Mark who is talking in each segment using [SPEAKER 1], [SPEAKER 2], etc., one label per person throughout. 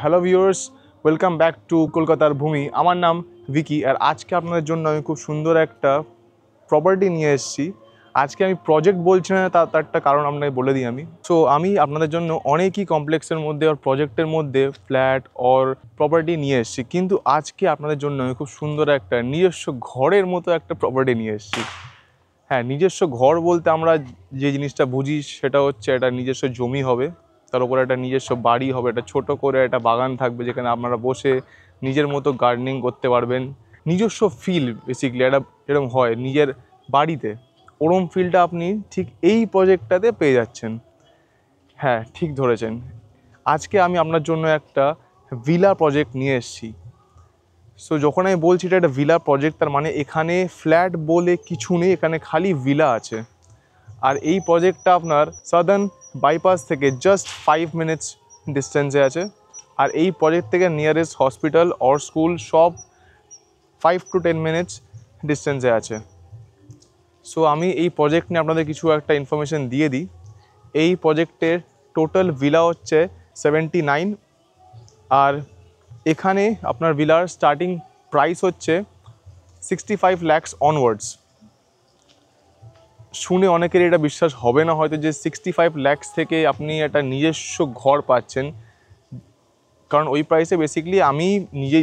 [SPEAKER 1] Hello viewers, welcome back to কলকাতার ভূমি। আমার নাম ভিকি, আর আজকে আপনাদের জন্য আমি খুব সুন্দর একটা প্রপার্টি নিয়ে এসেছি। আজকে আমি প্রজেক্ট বলছি না, তার একটা কারণ আপনাকে বলে দিই আমি। সো আমি আপনাদের জন্য অনেকই কমপ্লেক্সের মধ্যে আর প্রজেক্টের মধ্যে ফ্ল্যাট অর প্রপার্টি নিয়ে এসেছি, কিন্তু আজকে আপনাদের জন্য আমি খুব সুন্দর একটা নিজস্ব ঘরের মতো একটা প্রপার্টি নিয়ে এসেছি। হ্যাঁ, নিজস্ব ঘর বলতে আমরা যে জিনিসটা বুঝি সেটা হচ্ছে একটা নিজস্ব জমি হবে, তার উপরে একটা নিজস্ব বাড়ি হবে, একটা ছোট করে একটা বাগান থাকবে যেখানে আপনারা বসে নিজের মতো গার্ডেনিং করতে পারবেন। নিজস্ব ফিল বেসিক্যালি একটা এরকম হয় নিজের বাড়িতে, ওরম ফিলটা আপনি ঠিক এই প্রজেক্টটাতে পেয়ে যাচ্ছেন। হ্যাঁ, ঠিক ধরেছেন। আজকে আমি আপনার জন্য একটা ভিলা প্রজেক্ট নিয়ে এসেছি। সো যখন আমি বলছি এটা একটা ভিলা প্রজেক্ট, তার মানে এখানে ফ্ল্যাট বলে কিছু নেই, এখানে খালি ভিলা আছে। আর এই প্রজেক্টটা আপনার সাদার্ন বাইপাস থেকে জাস্ট 5 মিনিটস ডিস্টেন্সে আছে। আর এই প্রজেক্ট থেকে নিয়ারেস্ট হসপিটাল অর স্কুল সব 5 to 10 মিনিটস ডিস্টেন্সে আছে। সো আমি এই প্রজেক্ট নিয়ে আপনাদের কিছু একটা ইনফরমেশন দিয়ে দিই। এই প্রজেক্টের টোটাল ভিলা হচ্ছে 79, আর এখানে আপনার ভিলার স্টার্টিং প্রাইস হচ্ছে 65 lakhs অনওয়ার্ডস। শুনে অনেকের এটা বিশ্বাস হবে না হয়তো যে 65 lakhs থেকে আপনি একটা নিজস্ব ঘর পাচ্ছেন, কারণ ওই প্রাইসে বেসিক্যালি আমি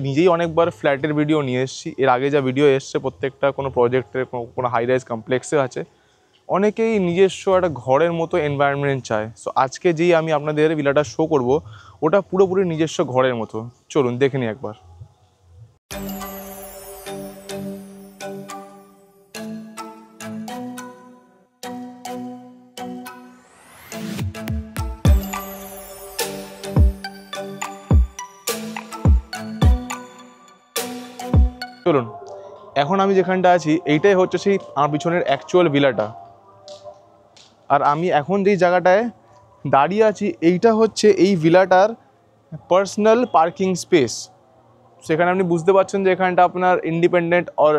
[SPEAKER 1] নিজেই অনেকবার ফ্ল্যাটের ভিডিও নিয়ে এসেছি। এর আগে যা ভিডিও এসছে প্রত্যেকটা কোনো প্রজেক্টের কোনো হাই রাইজ কমপ্লেক্সে আছে, অনেকেই নিজস্ব একটা ঘরের মতো এনভায়রনমেন্ট চায়। সো আজকে যেই আমি আপনাদের ভিলাটা শো করব, ওটা পুরোপুরি নিজস্ব ঘরের মতো। চলুন দেখে নিই একবার। চলুন, এখন আমি যেখানটা আছি এইটাই হচ্ছে সেই আমার পিছনের অ্যাকচুয়াল ভিলাটা। আর আমি এখন যেই জায়গাটায় দাঁড়িয়ে আছি এইটা হচ্ছে এই ভিলাটার পার্সোনাল পার্কিং স্পেস। সেখানে আপনি বুঝতে পারছেন যে এখানটা আপনার ইন্ডিপেন্ডেন্ট অর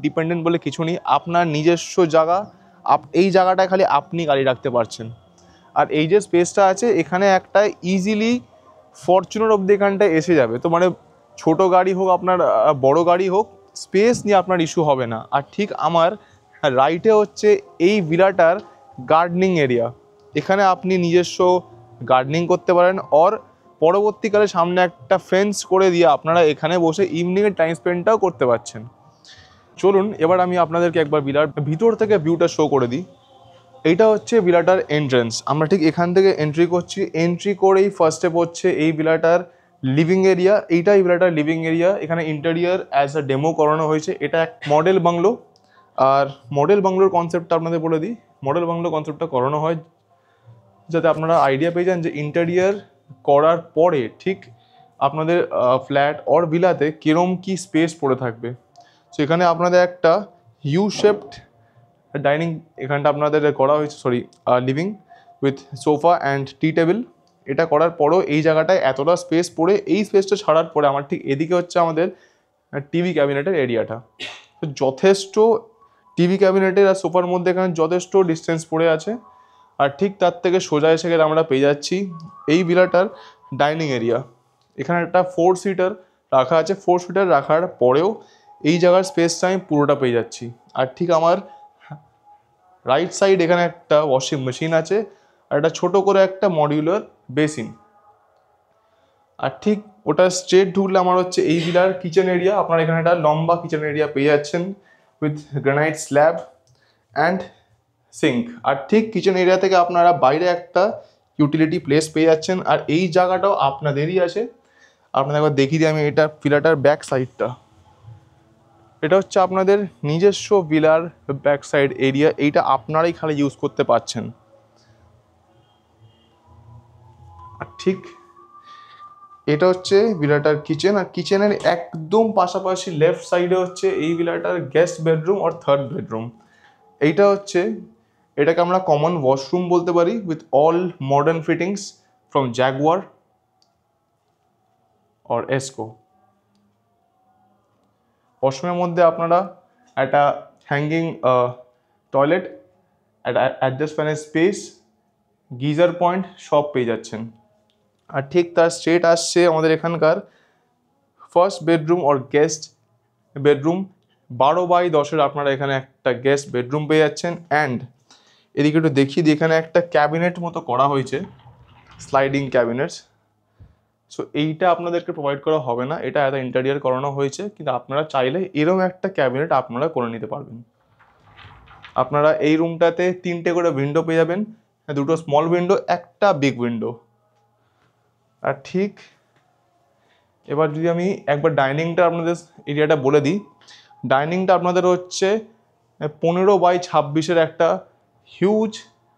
[SPEAKER 1] ডিপেন্ডেন্ট বলে কিছু নেই, আপনার নিজস্ব জায়গা। এই জায়গাটায় খালি আপনি গাড়ি রাখতে পারছেন। আর এই যে স্পেসটা আছে এখানে একটা ইজিলি ফরচুনার অবধি এখানটায় এসে যাবে। তো মানে ছোট গাড়ি হোক আপনার বড় গাড়ি হোক, স্পেস নিয়ে আপনার ইস্যু হবে না। আর ঠিক আমার রাইটে হচ্ছে এই ভিলাটার গার্ডেনিং এরিয়া। এখানে আপনি নিজস্ব গার্ডেনিং করতে পারেন, অর পরবর্তীকালে সামনে একটা ফেন্স করে দিয়ে আপনারা এখানে বসে ইভিনিংয়ের টাইম স্পেন্ডটাও করতে পারছেন। চলুন এবার আমি আপনাদেরকে একবার ভিলার ভিতর থেকে ভিউটা শো করে দিই। এইটা হচ্ছে ভিলাটার এন্ট্রেন্স। আমরা ঠিক এখান থেকে এন্ট্রি করছি, এন্ট্রি করেই ফার্স্টে পড়ছে এই ভিলাটার লিভিং এরিয়া। এইটাই ভিলাটার লিভিং এরিয়া। এখানে ইন্টেরিয়ার অ্যাজ আ ডেমো করানো হয়েছে। এটা এক মডেল বাংলো। আর মডেল বাংলোর কনসেপ্টটা আপনাদের বলে দিই। মডেল বাংলো কনসেপ্টটা করানো হয় যাতে আপনারা আইডিয়া পেয়ে যান যে ইন্টেরিয়ার করার পরে ঠিক আপনাদের ফ্ল্যাট অর ভিলাতে কিরম কি স্পেস পড়ে থাকবে। সো এখানে আপনাদের একটা ইউ শেপড ডাইনিং এখানটা আপনাদের করা হয়েছে, living with sofa and T table. এটা করার পরও এই জায়গাটায় এতটা স্পেস পড়ে, এই স্পেসটা ছাড়ার পরে আমার ঠিক এদিকে হচ্ছে আমাদের টিভি ক্যাবিনেটের এরিয়াটা। তো যথেষ্ট টিভি ক্যাবিনেটের আর সোফার মধ্যে এখানে যথেষ্ট ডিস্টেন্স পড়ে আছে। আর ঠিক তার থেকে সোজা এসে গেলে আমরা পেয়ে যাচ্ছি এই ভিলাটার ডাইনিং এরিয়া। এখানে একটা 4 সিটার রাখা আছে। 4 সিটার রাখার পরেও এই জায়গার স্পেসটা আমি পুরোটা পেয়ে যাচ্ছি। আর ঠিক আমার রাইট সাইড এখানে একটা ওয়াশিং মেশিন আছে, আর একটা ছোট করে একটা মডিউলার বেসিন। আর ঠিক ওটা স্ট্রেট ঢুকলে আমার হচ্ছে এই ভিলার কিচেন এরিয়া। আপনারা এখানে একটা লম্বা কিচেন এরিয়া পেয়ে যাচ্ছেন with granite slab and sink. আর ঠিক কিচেন এরিয়া থেকে আপনারা বাইরে একটা ইউটিলিটি প্লেস পেয়ে যাচ্ছেন। আর এই জায়গাটাও আপনাদেরই আছে। আপনাদের একবার দেখিয়ে দিই আমি এটা ভিলাটার ব্যাক সাইডটা। এটা হচ্ছে আপনাদের নিজস্ব ভিলার ব্যাক সাইড এরিয়া। এইটা আপনারাই খালি ইউজ করতে পারছেন। আর ঠিক এটা হচ্ছে ভিলাটার কিচেন। আর কিচেনের একদম পাশাপাশি লেফট সাইডে হচ্ছে এই ভিলাটার গেস্ট বেডরুম আর থার্ড বেডরুম। এইটা হচ্ছে, এটাকে আমরা কমন ওয়াশরুম বলতে পারি with all modern fittings from Jaguar or Essco. ওয়াশরুমের মধ্যে আপনারা একটা হ্যাঙ্গিং টয়লেট, একটা অ্যাডজাস্ট ফ্যানের স্পেস, গিজার পয়েন্ট সব পেয়ে যাচ্ছেন। আর ঠিক তার স্ট্রেট আসছে আমাদের এখানকার first bedroom or guest bedroom. 12x10 আপনারা এখানে একটা গেস্ট বেডরুম পেয়ে যাচ্ছেন। অ্যান্ড এদিকে একটু দেখিয়ে দিই, এখানে একটা ক্যাবিনেট মতো করা হয়েছে, স্লাইডিং ক্যাবিনেট। সো এইটা আপনাদেরকে প্রোভাইড করা হবে না, এটা এত ইন্টেরিয়ার করানো হয়েছে, কিন্তু আপনারা চাইলে এরকম একটা ক্যাবিনেট আপনারা করে নিতে পারবেন। আপনারা এই রুমটাতে 3টে করে উইন্ডো পেয়ে যাবেন, 2টো স্মল উইন্ডো, একটা বিগ উইন্ডো। আর ঠিক এবার যদি আমি একবার ডাইনিংটা আপনাদের এরিয়াটা বলে দিই, ডাইনিংটা আপনাদের হচ্ছে 15x26 একটা হিউজ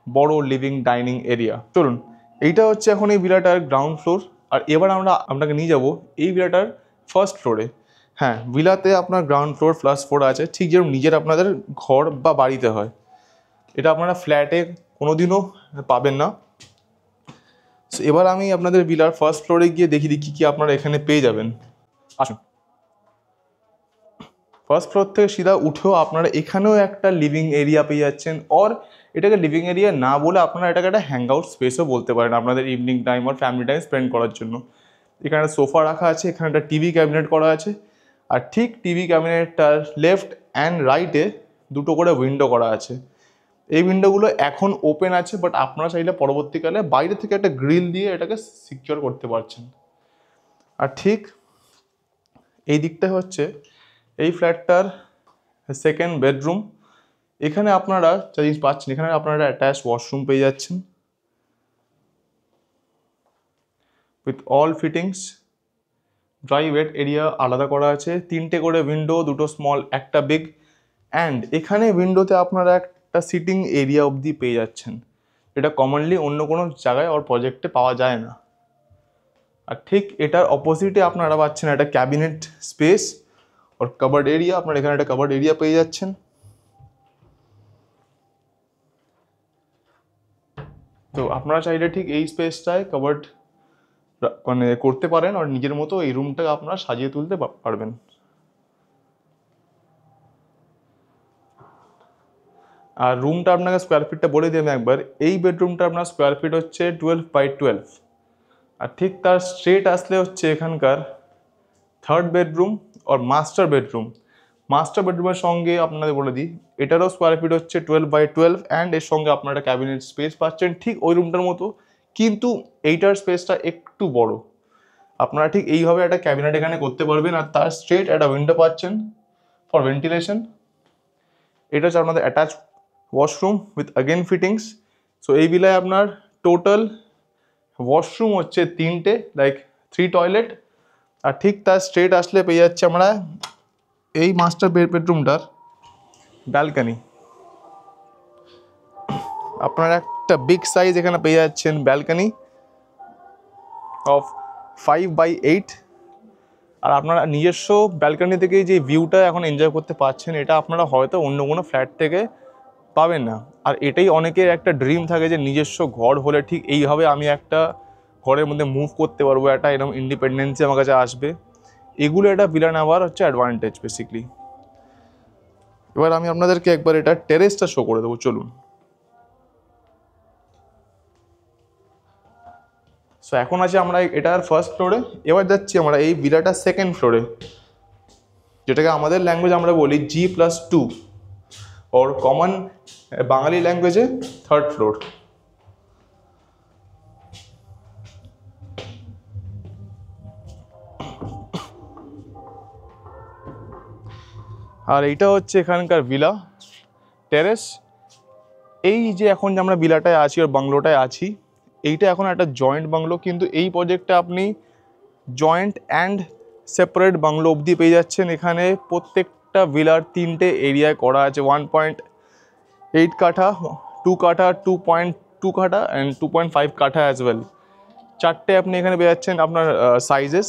[SPEAKER 1] বড় লিভিং ডাইনিং এরিয়া। চলুন, এইটা হচ্ছে এখন এই ভিলাটার গ্রাউন্ড ফ্লোর। আর এবার আমরা আপনাকে নিয়ে যাব এই ভিলাটার ফার্স্ট ফ্লোরে। হ্যাঁ, ভিলাতে আপনার গ্রাউন্ড ফ্লোর প্লাস 4 আছে, ঠিক যেরকম নিজের আপনাদের ঘর বা বাড়িতে হয়। এটা আপনারা ফ্ল্যাটে কোনোদিনও পাবেন না। সো এবার আমি আপনাদের ভিলার ফার্স্ট ফ্লোরে গিয়ে দেখিয়ে দিই কী আপনারা এখানে পেয়ে যাবেন। আসুন, ফার্স্ট ফ্লোর থেকে সিধা উঠেও আপনারা এখানেও একটা লিভিং এরিয়া পেয়ে যাচ্ছেন। অর এটাকে লিভিং এরিয়া না বলে আপনারা এটাকে একটা হ্যাং আউট স্পেসও বলতে পারেন আপনাদের ইভিনিং টাইম আর ফ্যামিলি টাইম স্পেন্ড করার জন্য। এখানে একটা সোফা রাখা আছে, এখানে একটা টিভি ক্যাবিনেট করা আছে। আর ঠিক টিভি ক্যাবিনেটটার লেফট অ্যান্ড রাইটে 2টো করে উইন্ডো করা আছে। এই উইন্ডোগুলো এখন ওপেন আছে, বাট আপনারা চাইলে পরবর্তীকালে বাইরে থেকে একটা গ্রিল দিয়ে এটাকে সিকিউর করতে পারছেন। আর ঠিক এই দিকটা হচ্ছে এই ফ্ল্যাটটার সেকেন্ড বেডরুম। এখানে আপনারা যা জিনিস পাচ্ছেন, এখানে আপনারা অ্যাটাচ ওয়াশরুম পেয়ে যাচ্ছেন with all fittings. Dry wait area আলাদা করা আছে, 3টে করে উইন্ডো, 2টো স্মল একটা বিগ। অ্যান্ড এখানে উইন্ডোতে আপনারা একটা সিটিং এরিয়া অবধি পেয়ে যাচ্ছেন, এটা কমনলি অন্য কোনো জায়গায় ওর প্রজেক্টে পাওয়া যায় না। আর ঠিক এটার অপোজিটে আপনারা পাচ্ছেন একটা ক্যাবিনেট স্পেস ওর কাভার্ড এরিয়া। আপনারা এখানে একটা কাভার্ড এরিয়া পেয়ে যাচ্ছেন। তো আপনারা চাইলে ঠিক এই স্পেসটায় কাভার্ড মানে করতে পারেন, আর নিজের মতো এই রুমটাকে আপনারা সাজিয়ে তুলতে পারবেন। আর রুমটা আপনাকে স্কোয়ার ফিটটা বলে দিই আমি একবার। এই বেডরুমটা আপনার স্কোয়ার ফিট হচ্ছে 12x12। আর ঠিক তার স্ট্রেট আসলে হচ্ছে এখানকার থার্ড বেডরুম আর মাস্টার বেডরুম। মাস্টার বেডরুমের সঙ্গে আপনাদের বলে দিই, এটারও স্কোয়ার ফিট হচ্ছে 12x12। অ্যান্ড এর সঙ্গে আপনারা একটা ক্যাবিনেট স্পেস পাচ্ছেন ঠিক ওই রুমটার মতো, কিন্তু এইটার স্পেসটা একটু বড়। আপনারা ঠিক এইভাবে একটা ক্যাবিনেট এখানে করতে পারবেন। আর তার স্ট্রেট একটা উইন্ডো পাচ্ছেন ফর ভেন্টিলেশন। এটা হচ্ছে আপনাদের attach washroom with again fittings. So এই বিলায় আপনার টোটাল ওয়াশরুম হচ্ছে 3টে, লাইক 3 টয়লেট। আর ঠিক তার স্ট্রেট আসলে পেয়ে যাচ্ছে আমরা এই মাস্টার বেডরুমটার ব্যালকানি। আপনারা একটা বিগ সাইজ এখানে পেয়ে যাচ্ছেন ব্যালকানি অফ 5x8। আর আপনারা নিজস্ব ব্যালকানি থেকে যে ভিউটা এখন এনজয় করতে পারছেন, এটা আপনারা হয়তো অন্য কোনো ফ্ল্যাট থেকে পাবেন না। আর এটাই অনেকের একটা ড্রিম থাকে যে নিজস্ব ঘর হলে ঠিক এইভাবে আমি একটা ঘরের মধ্যে মুভ করতে পারবো, একটা এরকম ইন্ডিপেন্ডেন্সি আমার কাছে আসবে। এগুলো একটা ভিলা নেওয়ার হচ্ছে অ্যাডভান্টেজ বেসিকলি। এবার আমি আপনাদেরকে একবার এটা টেরেসটা শো করে দেবো, চলুন। সো এখন আছে আমরা এটার ফার্স্ট ফ্লোরে, এবার যাচ্ছি আমরা এই ভিলাটার সেকেন্ড ফ্লোরে, যেটাকে আমাদের ল্যাঙ্গুয়েজ আমরা বলি G+2 ওর কমন বাঙালি ল্যাঙ্গুয়েজে থার্ড ফ্লোর। আর এইটা হচ্ছে এখানকার ভিলা টেরেস। এই যে এখন যে আমরা ভিলাটায় আছি ওর বাংলোটায় আছি, এইটা এখন একটা জয়েন্ট বাংলো, কিন্তু এই প্রজেক্টে আপনি জয়েন্ট অ্যান্ড সেপারেট বাংলো অবধি পেয়ে যাচ্ছেন। এখানে প্রত্যেকটা ভিলার 3টে এরিয়ায় করা আছে, 1.8 কাঠা, 2 কাঠা, 2.2 কাঠা অ্যান্ড 2.5 কাঠা অ্যাজ ওয়েল। 4টে আপনি এখানে পেয়ে যাচ্ছেন আপনার সাইজেস।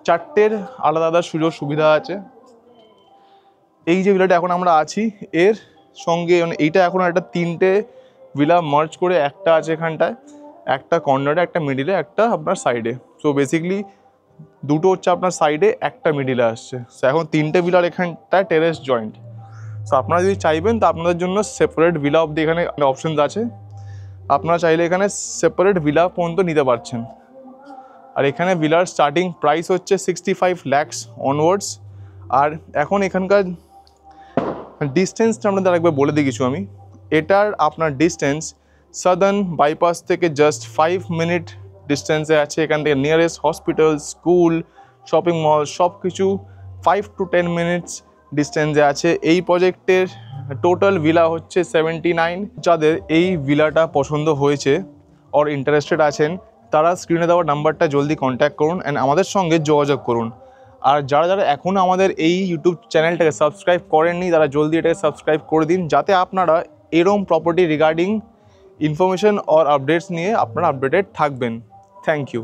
[SPEAKER 1] 4টের আলাদা আলাদা সুযোগ সুবিধা আছে। এই যে ভিলাটা এখন আমরা আছি এর সঙ্গে মানে এইটা এখন একটা 3টে ভিলা মার্জ করে একটা আছে এখানটায়, একটা কর্নারে, একটা মিডিলে, একটা আপনার সাইডে। সো বেসিকলি 2টো হচ্ছে আপনার সাইডে, একটা মিডিলে আসছে। সো এখন 3টে ভিলার এখানটায় টেরেস জয়েন্ট। সো আপনারা যদি চাইবেন তো আপনাদের জন্য সেপারেট ভিলা অবধি এখানে অপশনস আছে। আপনারা চাইলে এখানে সেপারেট ভিলা পর্যন্ত নিতে পারছেন। আর এখানে ভিলার স্টার্টিং প্রাইস হচ্ছে 65 lakhs অনওয়ার্ডস। আর এখন এখানকার ডিস্টেন্সটা আপনাদের একবার বলে দিই কিছু আমি। এটার আপনার ডিস্টেন্স সাদার্ন বাইপাস থেকে জাস্ট 5 মিনিট ডিস্টেন্সে আছে। এখান থেকে nearest hospital, school, shopping mall সব কিছু 5 to 10 মিনিটস ডিস্টেন্সে আছে। এই প্রজেক্টের টোটাল ভিলা হচ্ছে 79। যাদের এই ভিলাটা পছন্দ হয়েছে আর ইন্টারেস্টেড আছেন তারা স্ক্রিনে দেওয়া নাম্বারটা জলদি কন্ট্যাক্ট করুন অ্যান্ড আমাদের সঙ্গে যোগাযোগ করুন। আর যারা যারা এখনও আমাদের এই ইউটিউব চ্যানেলটাকে সাবস্ক্রাইব করেননি তারা জলদি এটাকে সাবস্ক্রাইব করে দিন, যাতে আপনারা এরম প্রপার্টি রিগার্ডিং ইনফরমেশন আর আপডেটস নিয়ে আপনারা আপডেটেড থাকবেন। Thank you.